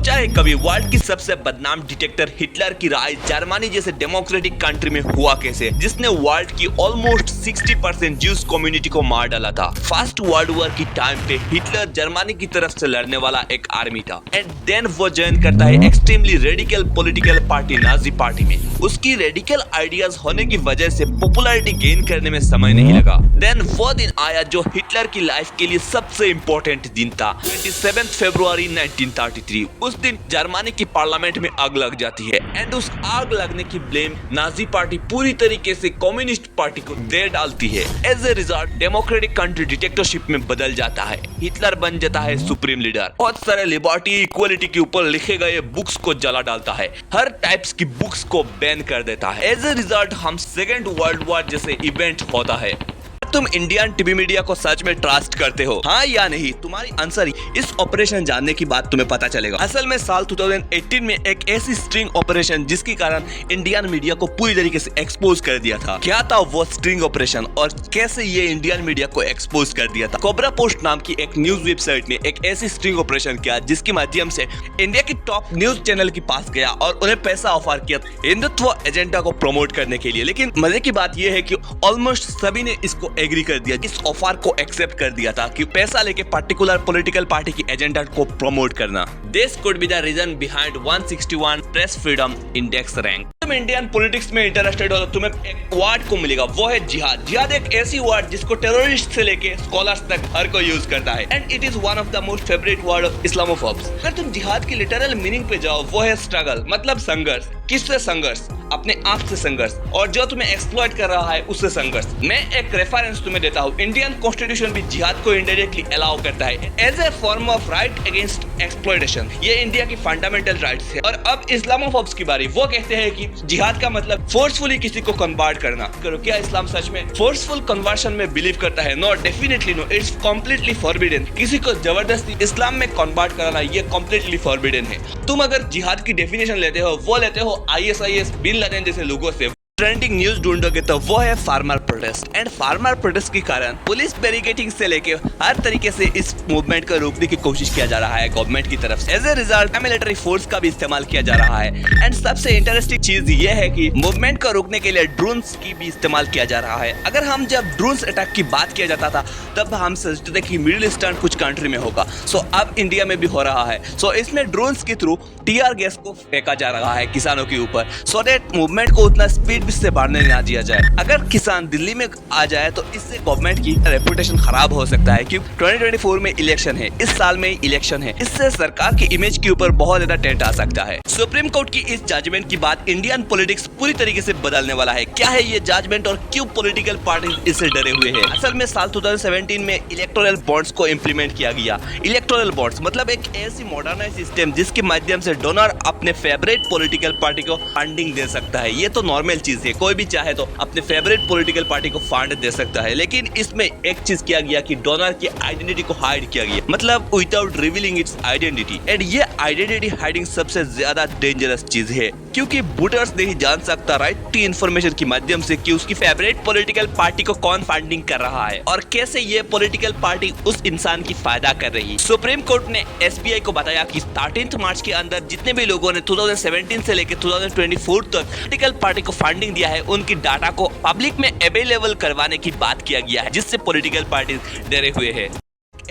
सोचा है कभी वर्ल्ड की सबसे बदनाम डिक्टेटर हिटलर की राज जर्मनी जैसे डेमोक्रेटिक कंट्री में हुआ कैसे, जिसने वर्ल्ड की ऑलमोस्ट 60% ज्यूज कम्युनिटी को मार डाला था। फर्स्ट वर्ल्ड वॉर की टाइम पे हिटलर जर्मनी की तरफ से लड़ने वाला एक आर्मी था एंड देन वो ज्वाइन करता है extremely radical political party Nazi party में। उसकी रेडिकल आइडियाज होने की वजह से पॉपुलैरिटी गेन करने में समय नहीं लगा। देन वो दिन आया जो हिटलर की लाइफ के लिए सबसे इम्पोर्टेंट दिन था, 27 फरवरी 1933। उस दिन जर्मनी की पार्लियामेंट में आग लग जाती है एंड उस आग लगने की ब्लेम नाजी पार्टी पूरी तरीके से कम्युनिस्ट पार्टी को दे डालती है। As a result democratic country dictatorship में बदल जाता है। हिटलर बन जाता है सुप्रीम लीडर। बहुत सारे लिबर्टी इक्वलिटी के ऊपर लिखे गए बुक्स को जला डालता है, हर टाइप्स की बुक्स को बैन कर देता है। एज ए रिजल्ट हम सेकेंड वर्ल्ड वॉर जैसे इवेंट होता है। तुम इंडियन टीवी मीडिया को सच में ट्रस्ट करते हो, हाँ या नहीं? तुम्हारी आंसर इस ऑपरेशन जानने की बात तुम्हें पता चलेगा। असल में साल 2018 में एक ऐसी स्ट्रिंग ऑपरेशन जिसके कारण इंडियन मीडिया को पूरी तरीके से एक्सपोज कर दिया था। क्या था वो स्ट्रिंग ऑपरेशन और कैसे ये इंडियन मीडिया को एक्सपोज कर दिया था? कोबरा पोस्ट नाम की एक न्यूज वेबसाइट ने एक ऐसी स्ट्रिंग ऑपरेशन किया जिसके माध्यम से इंडिया की टॉप न्यूज चैनल के पास गया और उन्हें पैसा ऑफर किया हिंदुत्व एजेंडा को प्रमोट करने के लिए। लेकिन मजे की बात यह है कि ऑलमोस्ट सभी ने इसको एग्री कर दिया, इस ऑफर को एक्सेप्ट कर दिया था कि पैसा लेके पर्टिकुलर पॉलिटिकल पार्टी की एजेंडा को प्रमोट करना। This could be the reason behind 161 press freedom index rank. तुम इंडियन पॉलिटिक्स में इंटरेस्टेड हो तो तुम्हें एक वर्ड को मिलेगा, वो है जिहाद। जिहाद एक ऐसी वर्ड जिसको टेररिस्ट से लेके स्कॉलर्स तक हर कोई यूज करता है and it is one of the most favourite word of Islamophobes. अगर तुम जिहाद की लिटरल मीनिंग पे जाओ, वो है स्ट्रगल, मतलब संघर्ष। किससे संघर्ष? अपने आप से संघर्ष, और जो तुम्हें एक्सप्लॉइट कर रहा है उससे संघर्ष। मैं एक रेफरेंस तुम्हें देता हूँ, इंडियन कॉन्स्टिट्यूशन भी जिहाद को इनडायरेक्टली अलाउ करता है as a form of right against exploitation. ये इंडिया की फंडामेंटल राइट्स है। और अब इस्लामोफोब्स की बारी, वो कहते हैं कि जिहाद का मतलब फोर्सफुली किसी को कन्वर्ट करना। करो, क्या इस्लाम सच में फोर्सफुल कन्वर्शन में बिलीव करता है? No, definitely no, it's completely forbidden. किसी को जबरदस्ती इस्लाम में कन्वर्ट कराना ये कम्प्लीटली फॉरबिडन है। तुम अगर जिहाद की डेफिनेशन लेते हो, वो लेते हो ISIS बिन लादेन जैसे लोगों से। ट्रेंडिंग न्यूज ढूंढोगे तो वो है farmer protest and farmer protest के कारण पुलिस बैरिकेडिंग से लेके हर तरीके से इस मूवमेंट को रोकने की कोशिश किया जा रहा है गवर्नमेंट की तरफ से। As a result military force का भी इस्तेमाल किया जा रहा है एंड सबसे इंटरेस्टिंग चीज ये है कि मूवमेंट को रोकने के लिए ड्रोन्स की भी इस्तेमाल किया जा रहा है। अगर हम जब ड्रोन्स अटैक की बात किया जाता था तब हम सोचते थे कि मिडिल ईस्टर्न कुछ कंट्री में होगा, सो अब इंडिया में भी हो रहा है। सो इसमें ड्रोन्स के थ्रू टीआर गैस को फेंका जा रहा है किसानों के ऊपर, सो दैट मूवमेंट को उतना स्पीड से बढ़ने ना दिया जाए। अगर किसान दिल्ली में आ जाए तो इससे गवर्नमेंट की रेपुटेशन खराब हो सकता है, क्योंकि 2024 में इलेक्शन है, इस साल में इलेक्शन है। इससे सरकार की इमेज के ऊपर बहुत ज्यादा टेंट आ सकता है। सुप्रीम कोर्ट की इस जजमेंट के बाद इंडियन पॉलिटिक्स पूरी तरीके से बदलने वाला है। क्या है ये जजमेंट और क्यों पॉलिटिकल पार्टी इससे डरे हुए हैं? असल में साल 2017 में इलेक्टोरल बॉन्ड्स को इम्प्लीमेंट किया गया। इलेक्टोरल बॉन्ड्स मतलब एक ऐसी मॉडर्नाइज सिस्टम जिसके माध्यम से डोनर अपने फेवरेट पॉलिटिकल पार्टी को फंडिंग दे सकता है। ये तो नॉर्मल चीज है, कोई भी चाहे तो अपने फेवरेट पॉलिटिकल पार्टी को फंड दे सकता है। लेकिन इसमें एक चीज किया गया कि डोनर की आइडेंटिटी को हाइड किया गया, मतलब without revealing it's identity. And ये आइडेंटिटी हाइडिंग सबसे ज्यादा डेंजरस चीज है, क्योंकि वोटर्स नहीं जान सकता राइट टू इन्फॉर्मेशन के माध्यम से कि उसकी फेवरेट पॉलिटिकल पार्टी को कौन फंडिंग कर रहा है और कैसे ये पॉलिटिकल पार्टी उस इंसान की फायदा कर रही है। सुप्रीम कोर्ट ने SBI को बताया कि 13 मार्च के अंदर जितने भी लोगों ने 2017 से लेकर 2024 तक पॉलिटिकल पार्टी को फंडिंग दिया है, उनकी डाटा को पब्लिक में अवेलेबल करवाने की बात किया गया है, जिससे पॉलिटिकल पार्टी डरे हुए हैं।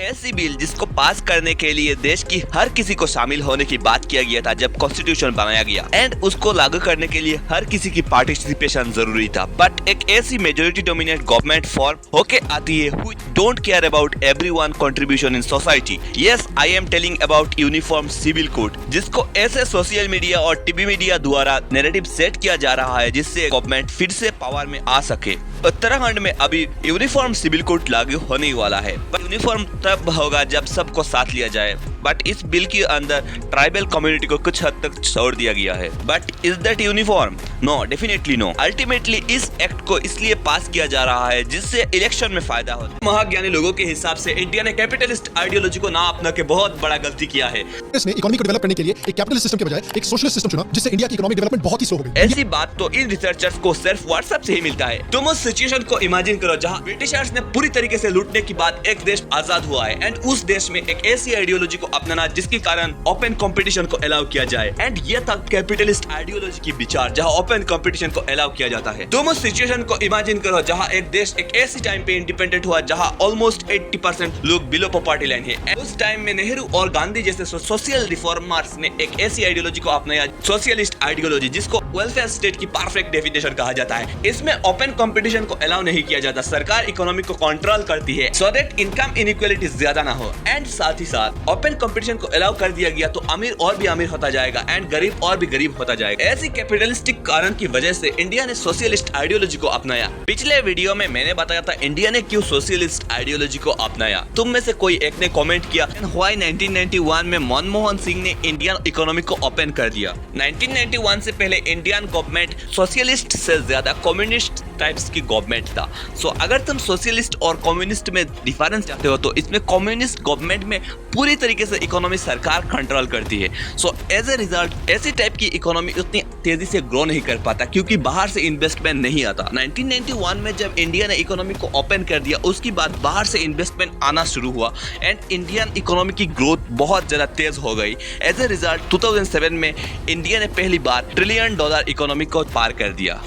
ऐसी बिल जिसको पास करने के लिए देश की हर किसी को शामिल होने की बात किया गया था जब कॉन्स्टिट्यूशन बनाया गया, एंड उसको लागू करने के लिए हर किसी की पार्टिसिपेशन जरूरी था। बट एक ऐसी मेजोरिटी डोमिनेट गवर्नमेंट फॉर्म होके आती है who don't care about everyone contribution in society. Yes, I am telling about uniform civil code, जिसको ऐसे सोशल मीडिया और टीवी मीडिया द्वारा नैरेटिव सेट किया जा रहा है जिससे गवर्नमेंट फिर से पावर में आ सके। उत्तराखंड में अभी यूनिफॉर्म सिविल कोड लागू होने वाला है, पर यूनिफॉर्म तब होगा जब सबको साथ लिया जाए। बट इस बिल के अंदर ट्राइबल कम्युनिटी को कुछ हद तक छोड़ दिया गया है। But is that uniform? No, definitely no. Ultimately इस एक्ट को इसलिए पास किया जा रहा है जिससे इलेक्शन में फायदा हो। महाज्ञानी लोगों के हिसाब से इंडिया ने कैपिटलिस्ट आइडियोलॉजी को ना अपना के बहुत बड़ा गलती किया है। इसने इकोनॉमी को डेवलप करने के लिए एक कैपिटलिस्ट सिस्टम के बजाय एक सोशलिस्ट सिस्टम चुना, जिससे इंडिया की इकोनॉमिक डेवलपमेंट बहुत ही स्लो हो गई। ऐसी बात तो इन रिसर्चर्स को सिर्फ व्हाट्सएप से ही मिलता है। तुम उस सिचुएशन को इमेजिन करो जहां ब्रिटिशर्स ने पूरी तरीके से लूटने के बाद एक देश आजाद हुआ है एंड उस देश में एक ऐसी आइडियोलॉजी को अपनाना जिसके कारण ओपन कंपटीशन को अलाउ किया जाए। एंड ये था कैपिटलिस्ट आइडियोलॉजी की विचार जहां ओपन कंपटीशन को अलाउ किया जाता है। तुम उस सिचुएशन को इमेजिन करो जहां एक देश एक ऐसी टाइम पे इंडिपेंडेंट हुआ जहां ऑलमोस्ट 80% लोग बिलो पॉवर्टी लाइन है। उस टाइम में नेहरू और गांधी जैसे सोशल रिफॉर्मर्स ने एक ऐसी आइडियोलॉजी को अपनाया, सोशलिस्ट आइडियोलॉजी, जिसको वेलफेयर स्टेट की परफेक्ट डेफिनेशन कहा जाता है। इसमें ओपन कंपटीशन को अलाउ नहीं किया जाता, सरकार इकोनॉमी को कंट्रोल करती है सो दैट इनकम इनइक्वालिटी ज्यादा ना हो। एंड साथ ही साथ ओपन कंपटीशन को अलाउ कर दिया गया तो अमीर और भी अमीर होता जाएगा एंड गरीब और भी गरीब होता जाएगा। ऐसी कैपिटलिस्टिक कारण की वजह से इंडिया ने सोशलिस्ट आइडियोलॉजी को अपनाया। पिछले वीडियो में मैंने बताया था इंडिया ने क्यों सोशलिस्ट आइडियोलॉजी को अपनाया। तुम में से कोई एक ने कमेंट किया व्हाई 1991 में मनमोहन सिंह ने इंडियन इकोनॉमी को ओपन कर दिया। 1991 से पहले इंडियन गवर्नमेंट सोशलिस्ट से ज्यादा कम्युनिस्ट टाइप्स की गवर्नमेंट था। सो अगर तुम सोशलिस्ट और कम्युनिस्ट में डिफरेंस चाहते हो तो इसमें कम्युनिस्ट गवर्नमेंट में पूरी तरीके से इकोनॉमी सरकार कंट्रोल करती है। सो एज ए रिजल्ट ऐसी टाइप की इकोनॉमी उतनी तेजी से ग्रो नहीं कर पाता क्योंकि बाहर से इन्वेस्टमेंट नहीं आता। 1991 में जब इंडिया ने इकोनॉमी को ओपन कर दिया उसके बाद बाहर से इन्वेस्टमेंट आना शुरू हुआ एंड इंडियन इकोनॉमी की ग्रोथ बहुत ज्यादा तेज हो गई। एज ए रिजल्ट 2007 में इंडिया ने पहली बार $1 ट्रिलियन इकोनॉमी को पार कर दिया।